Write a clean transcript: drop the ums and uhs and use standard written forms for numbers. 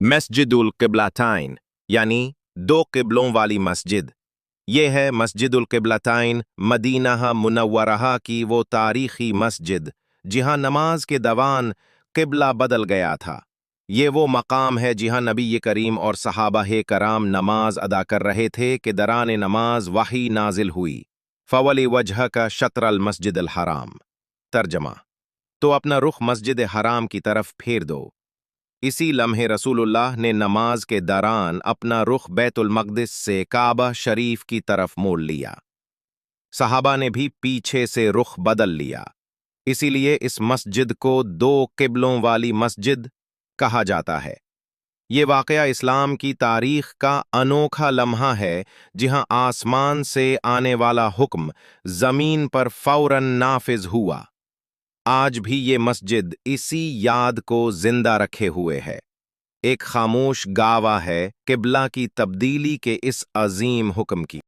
मस्जिदुल क़िबलतैन यानी दो क़िबलों वाली मस्जिद। ये है मस्जिदुल क़िबलतैन मदीना मुनव्वरह की वो तारीख़ी मस्जिद जहाँ नमाज के दौरान क़िबला बदल गया था। ये वो मकाम है जहाँ नबी करीम और सहाबाए कराम नमाज अदा कर रहे थे कि दौरान नमाज वही नाजिल हुई, फ़वली वजह का शतर अल मस्जिद अल हराम। तर्जमा: तो अपना रुख मस्जिद हराम की तरफ फेर दो। इसी लम्हे रसूलुल्लाह ने नमाज के दौरान अपना रुख बैतुल मक़दिस से काबा शरीफ की तरफ मोड़ लिया। सहाबा ने भी पीछे से रुख बदल लिया। इसीलिए इस मस्जिद को दो क़िबलों वाली मस्जिद कहा जाता है। ये वाक़या इस्लाम की तारीख़ का अनोखा लम्हा है जहाँ आसमान से आने वाला हुक्म ज़मीन पर फ़ौरन नाफिज हुआ। आज भी ये मस्जिद इसी याद को जिंदा रखे हुए है, एक खामोश गावा है क़िबला की तब्दीली के इस अजीम हुक्म की।